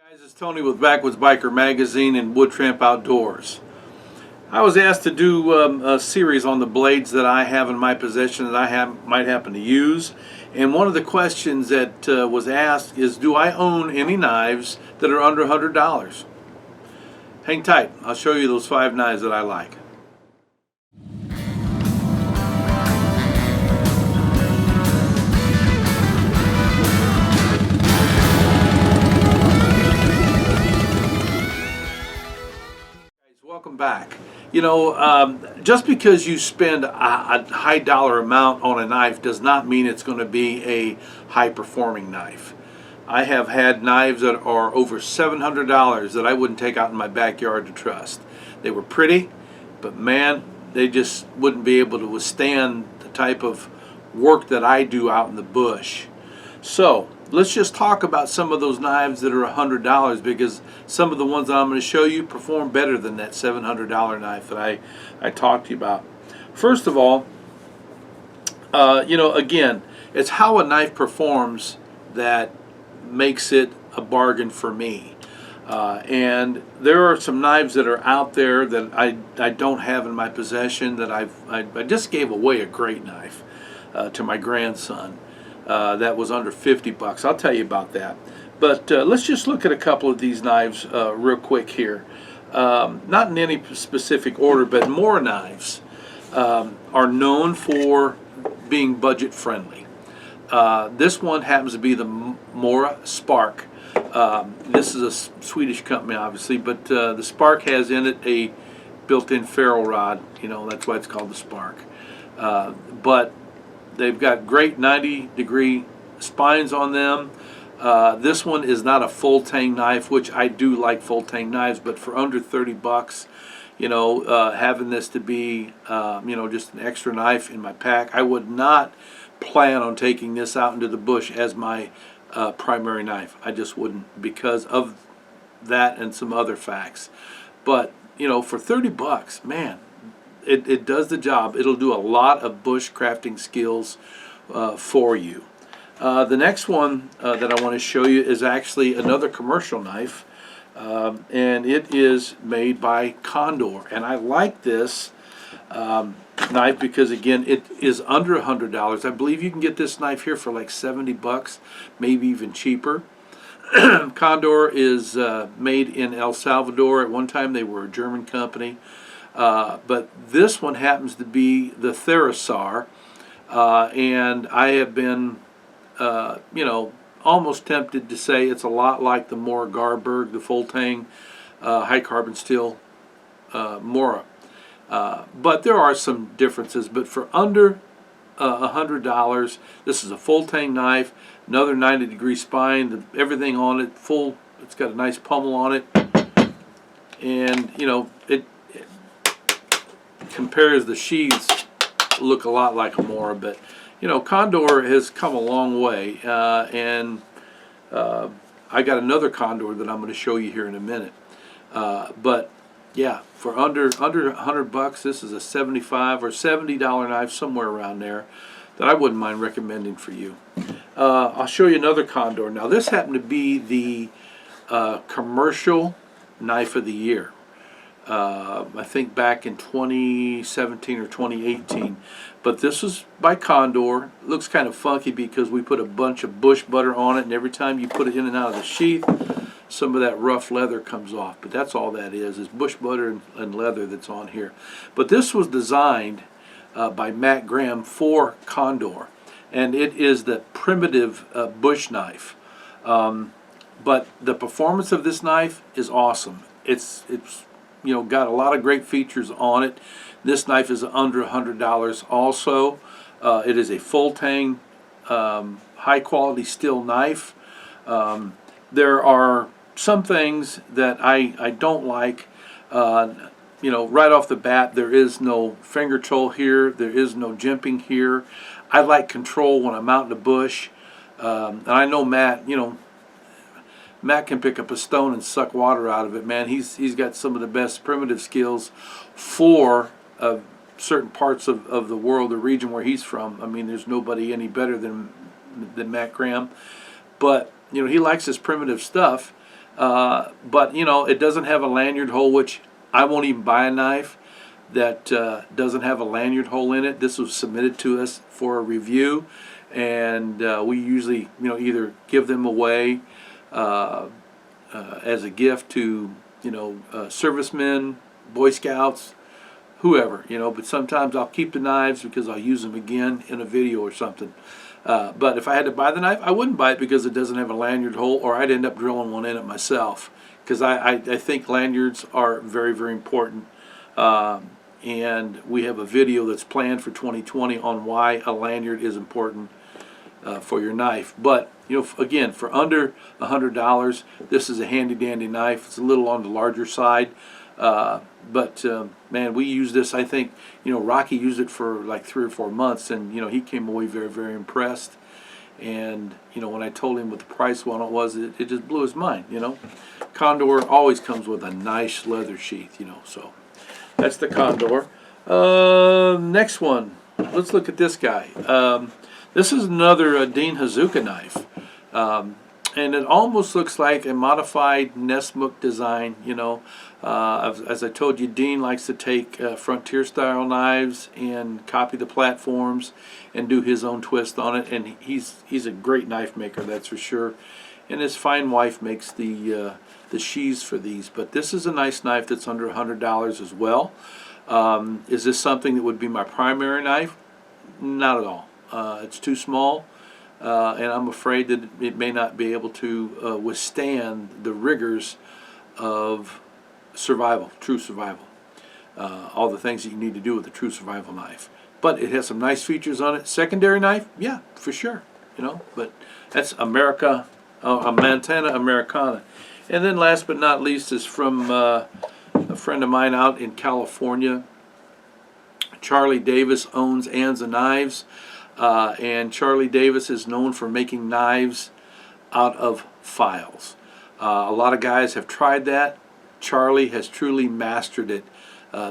Guys, it's Tony with Backwoods Biker Magazine and Wood Tramp Outdoors. I was asked to do a series on the blades that I have in my possession that might happen to use. And one of the questions that was asked is, do I own any knives that are under $100? Hang tight. I'll show you those 5 knives that I like. Welcome back. You know, just because you spend a high dollar amount on a knife does not mean it's going to be a high performing knife. I have had knives that are over $700 that I wouldn't take out in my backyard to trust. They were pretty, but man, they just wouldn't be able to withstand the type of work that I do out in the bush. So let's just talk about some of those knives that are $100, because some of the ones that I'm going to show you perform better than that $700 knife that I talked to you about. First of all, you know, again, it's how a knife performs that makes it a bargain for me. And there are some knives that are out there that I don't have in my possession that I just gave away a great knife to my grandson. That was under 50 bucks. I'll tell you about that. But let's just look at a couple of these knives real quick here. Not in any specific order, but Mora knives are known for being budget friendly. This one happens to be the Mora Spark. This is a Swedish company, obviously, but the Spark has in it a built-in ferrule rod. You know, that's why it's called the Spark. But they've got great 90-degree spines on them. This one is not a full tang knife, which I do like full tang knives, but for under 30 bucks, you know, having this to be, you know, just an extra knife in my pack, I would not plan on taking this out into the bush as my primary knife. I just wouldn't, because of that and some other facts. But, you know, for 30 bucks, man, it does the job. It'll do a lot of bush crafting skills for you. The next one that I want to show you is actually another commercial knife, and it is made by Condor. And I like this knife because, again, it is under $100. I believe you can get this knife here for like 70 bucks, maybe even cheaper. Condor is made in El Salvador. At one time they were a German company. But this one happens to be the Therisar, and I have been, you know, almost tempted to say it's a lot like the Mora Garberg, the full tang high carbon steel Mora. But there are some differences. But for under $100, this is a full tang knife, another 90-degree spine, everything on it full. It's got a nice pommel on it, and you know it compares. The sheaths look a lot like a Mora, but you know, Condor has come a long way, and I got another Condor that I'm going to show you here in a minute. But yeah, for under 100 bucks, this is a $75 or $70 knife, somewhere around there, that I wouldn't mind recommending for you. I'll show you another Condor. Now this happened to be the commercial knife of the year. I think back in 2017 or 2018, but this was by Condor. It looks kind of funky because we put a bunch of bush butter on it, and every time you put it in and out of the sheath, some of that rough leather comes off. But that's all that is bush butter and leather that's on here. But this was designed by Matt Graham for Condor, and it is the primitive bush knife. But the performance of this knife is awesome. It's you know, got a lot of great features on it. This knife is under $100 also. It is a full tang high quality steel knife. There are some things that I don't like. You know, right off the bat, there is no finger tool here. There is no jimping here. I like control when I'm out in the bush. And I know Matt, you know, Matt can pick up a stone and suck water out of it, man. He's got some of the best primitive skills for certain parts of the world, the region where he's from. I mean, there's nobody any better than Matt Graham. But, you know, he likes his primitive stuff. But you know, it doesn't have a lanyard hole, which I won't even buy a knife that doesn't have a lanyard hole in it. This was submitted to us for a review, and we usually, you know, either give them away as a gift to, you know, servicemen, Boy Scouts, whoever, you know. But sometimes I'll keep the knives because I'll use them again in a video or something. But if I had to buy the knife, I wouldn't buy it because it doesn't have a lanyard hole, or I'd end up drilling one in it myself, because I think lanyards are very, very important. And we have a video that's planned for 2020 on why a lanyard is important for your knife. But you know, again, for under $100, this is a handy dandy knife. It's a little on the larger side, but man, we use this. I think, you know, Rocky used it for like 3 or 4 months, and you know, he came away very, very impressed. And you know, when I told him what the price on it was, it just blew his mind. You know, Condor always comes with a nice leather sheath. You know, so that's the Condor. Next one, let's look at this guy. This is another Dean Hazuka knife, and it almost looks like a modified Nessmuk design. You know, as I told you, Dean likes to take frontier style knives and copy the platforms and do his own twist on it. And he's a great knife maker, that's for sure. And his fine wife makes the sheaths for these. But this is a nice knife that's under $100 as well. Is this something that would be my primary knife? Not at all. It's too small, and I'm afraid that it may not be able to withstand the rigors of survival, true survival. All the things that you need to do with a true survival knife. But it has some nice features on it. Secondary knife, yeah, for sure. You know, but that's America, a Montana Americana. And then last but not least is from a friend of mine out in California. Charlie Davis owns Anza Knives, and Charlie Davis is known for making knives out of files. A lot of guys have tried that. Charlie has truly mastered it,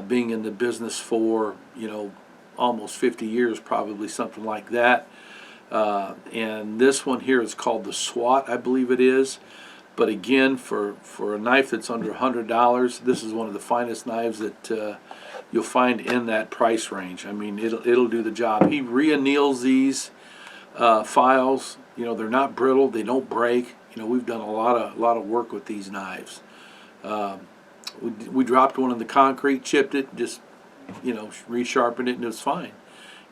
being in the business for, you know, almost 50 years, probably something like that. And this one here is called the SWAT, I believe it is. But again, for a knife that's under $100, this is one of the finest knives that you'll find in that price range. I mean, it'll do the job. He re-anneals these files. You know, they're not brittle. They don't break. You know, we've done a lot of work with these knives. We dropped one in the concrete, chipped it, just, you know, resharpened it, and it was fine.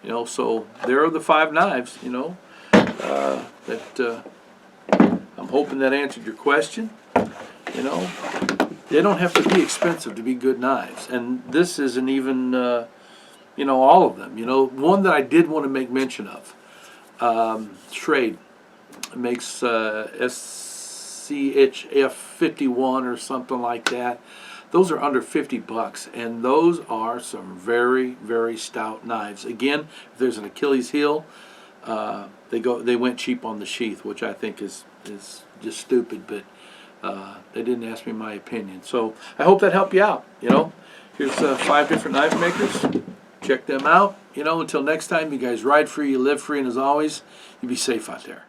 You know, so there are the 5 knives. You know, that I'm hoping that answered your question. You know, they don't have to be expensive to be good knives, and this isn't even, you know, all of them. You know, one that I did want to make mention of, Schrade makes SCHF 51 or something like that. Those are under $50, and those are some very, very stout knives. Again, if there's an Achilles heel, they went cheap on the sheath, which I think is just stupid, but they didn't ask me my opinion. So I hope that helped you out. You know, here's 5 different knife makers. Check them out. You know, until next time, you guys ride free, you live free, and as always, you be safe out there.